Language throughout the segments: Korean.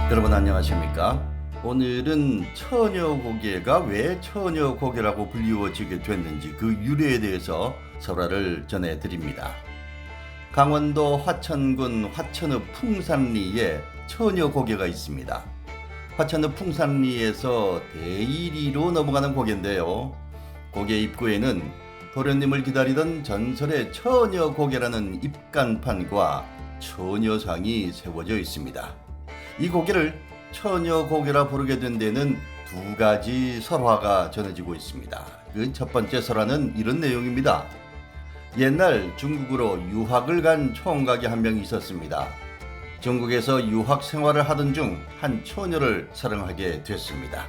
여러분 안녕하십니까? 오늘은 처녀고개가 왜 처녀고개라고 불리워지게 됐는지 그 유래에 대해서 설화를 전해드립니다. 강원도 화천군 화천읍 풍산리에 처녀고개가 있습니다. 화천읍 풍산리에서 대이리로 넘어가는 고개인데요. 고개 입구에는 도련님을 기다리던 전설의 처녀고개라는 입간판과 처녀상이 세워져 있습니다. 이 고개를 처녀고개라 부르게 된 데는 두 가지 설화가 전해지고 있습니다. 그 첫 번째 설화는 이런 내용입니다. 옛날 중국으로 유학을 간 총각이 한 명 있었습니다. 중국에서 유학 생활을 하던 중 한 처녀를 사랑하게 됐습니다.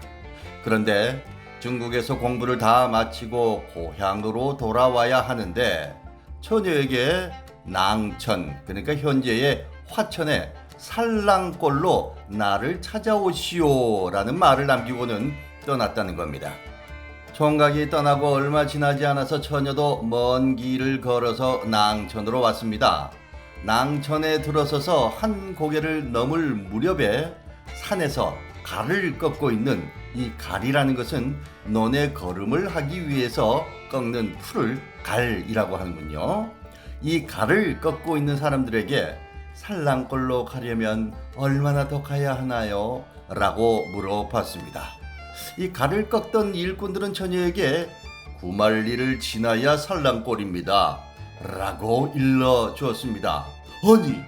그런데 중국에서 공부를 다 마치고 고향으로 돌아와야 하는데 처녀에게 낭천, 그러니까 현재의 화천에 살랑꼴로 나를 찾아오시오 라는 말을 남기고는 떠났다는 겁니다. 총각이 떠나고 얼마 지나지 않아서 처녀도 먼 길을 걸어서 낭천으로 왔습니다. 낭천에 들어서서 한 고개를 넘을 무렵에 산에서 갈을 꺾고 있는 이 갈이라는 것은 논에 걸음을 하기 위해서 꺾는 풀을 갈이라고 하는군요. 이 갈을 꺾고 있는 사람들에게 살랑꼴로 가려면 얼마나 더 가야 하나요? 라고 물어봤습니다. 이 갈을 꺾던 일꾼들은 처녀에게 9만리를 지나야 살랑꼴입니다 라고 일러주었습니다. 아니,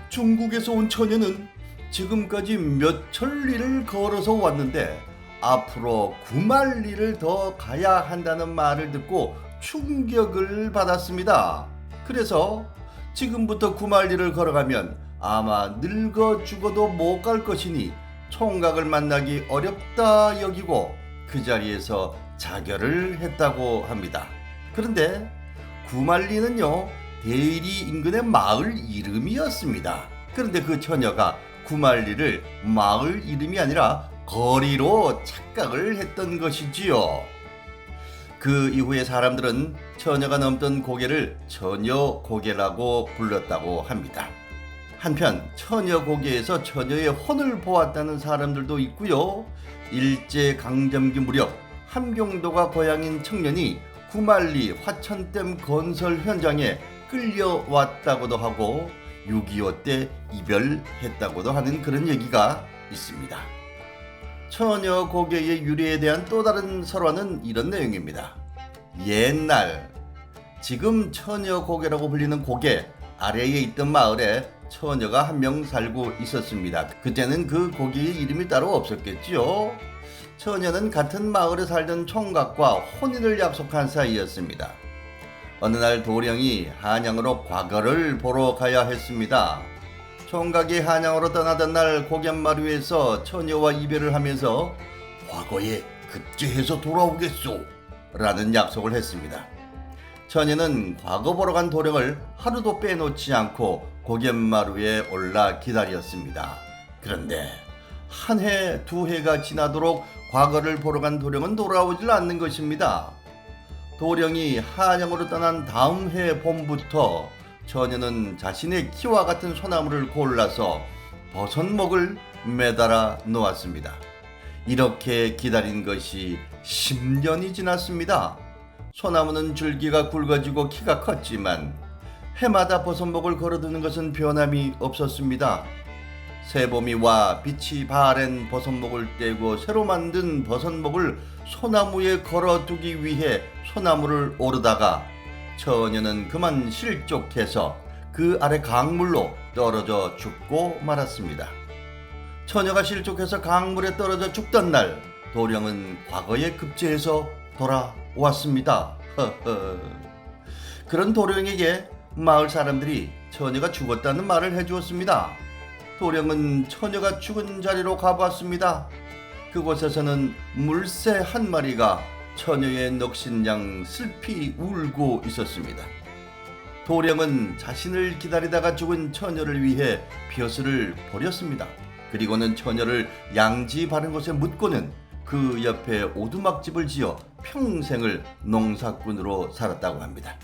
중국에서 온 처녀는 지금까지 몇 천리를 걸어서 왔는데 앞으로 9만리를 더 가야 한다는 말을 듣고 충격을 받았습니다. 그래서 지금부터 9만리를 걸어가면 아마 늙어 죽어도 못 갈 것이니 총각을 만나기 어렵다 여기고 그 자리에서 자결을 했다고 합니다. 그런데 9만리는요, 대리 인근의 마을 이름이었습니다. 그런데 그 처녀가 9만리를 마을 이름이 아니라 거리로 착각을 했던 것이지요. 그 이후에 사람들은 처녀가 넘던 고개를 처녀고개라고 불렀다고 합니다. 한편 처녀고개에서 처녀의 혼을 보았다는 사람들도 있고요. 일제강점기 무렵 함경도가 고향인 청년이 9만리 화천댐 건설 현장에 끌려왔다고도 하고 6.25 때 이별했다고도 하는 그런 얘기가 있습니다. 처녀고개의 유래에 대한 또 다른 설화는 이런 내용입니다. 옛날, 지금 처녀고개라고 불리는 고개 아래에 있던 마을에 처녀가 한 명 살고 있었습니다. 그때는 그 고개의 이름이 따로 없었겠지요. 처녀는 같은 마을에 살던 총각과 혼인을 약속한 사이였습니다. 어느 날 도령이 한양으로 과거를 보러 가야 했습니다. 총각이 한양으로 떠나던 날 고갯마루에서 처녀와 이별을 하면서 과거에 급제해서 돌아오겠소 라는 약속을 했습니다. 처녀는 과거 보러 간 도령을 하루도 빼놓지 않고 고갯마루에 올라 기다렸습니다. 그런데 한 해, 두 해가 지나도록 과거를 보러 간 도령은 돌아오질 않는 것입니다. 도령이 한양으로 떠난 다음 해 봄부터 처녀는 자신의 키와 같은 소나무를 골라서 버섯목을 매달아 놓았습니다. 이렇게 기다린 것이 10년이 지났습니다. 소나무는 줄기가 굵어지고 키가 컸지만 해마다 버섯목을 걸어두는 것은 변함이 없었습니다. 새봄이 와 빛이 바랜 버섯목을 떼고 새로 만든 버섯목을 소나무에 걸어두기 위해 소나무를 오르다가 처녀는 그만 실족해서 그 아래 강물로 떨어져 죽고 말았습니다. 처녀가 실족해서 강물에 떨어져 죽던 날 도령은 과거에 급제해서 돌아왔습니다. 그런 도령에게 마을 사람들이 처녀가 죽었다는 말을 해주었습니다. 도령은 처녀가 죽은 자리로 가보았습니다. 그곳에서는 물새 한 마리가 처녀의 넋신양 슬피 울고 있었습니다. 도령은 자신을 기다리다가 죽은 처녀를 위해 벼슬을 버렸습니다. 그리고는 처녀를 양지 바른 곳에 묻고는 그 옆에 오두막집을 지어 평생을 농사꾼으로 살았다고 합니다.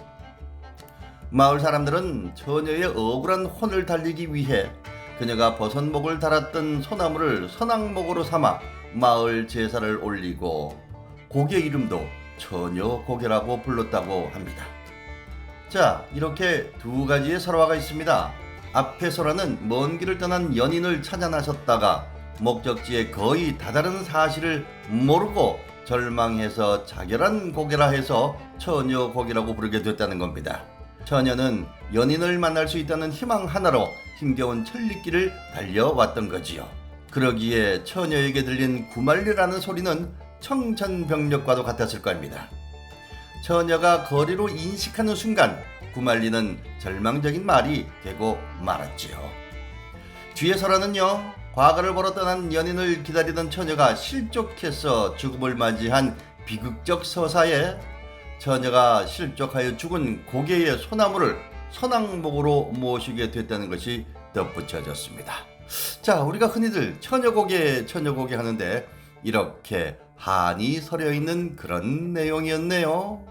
마을 사람들은 처녀의 억울한 혼을 달리기 위해 그녀가 버선목을 달았던 소나무를 선앙목으로 삼아 마을 제사를 올리고 고개 이름도 처녀고개라고 불렀다고 합니다. 자, 이렇게 두 가지의 설화가 있습니다. 앞의 설화는 먼 길을 떠난 연인을 찾아 나섰다가 목적지에 거의 다다른 사실을 모르고 절망해서 자결한 고개라 해서 처녀고개라고 부르게 됐다는 겁니다. 처녀는 연인을 만날 수 있다는 희망 하나로 힘겨운 천리길을 달려왔던 거지요. 그러기에 처녀에게 들린 구말리라는 소리는 청천벽력과도 같았을 겁니다. 처녀가 거리로 인식하는 순간 구말리는 절망적인 말이 되고 말았지요. 뒤에 설화는요, 과거를 보러 떠난 연인을 기다리던 처녀가 실족해서 죽음을 맞이한 비극적 서사에 처녀가 실족하여 죽은 고개의 소나무를 선앙목으로 모시게 됐다는 것이 덧붙여졌습니다. 자, 우리가 흔히들 처녀고개 하는데 이렇게 한이 서려 있는 그런 내용이었네요.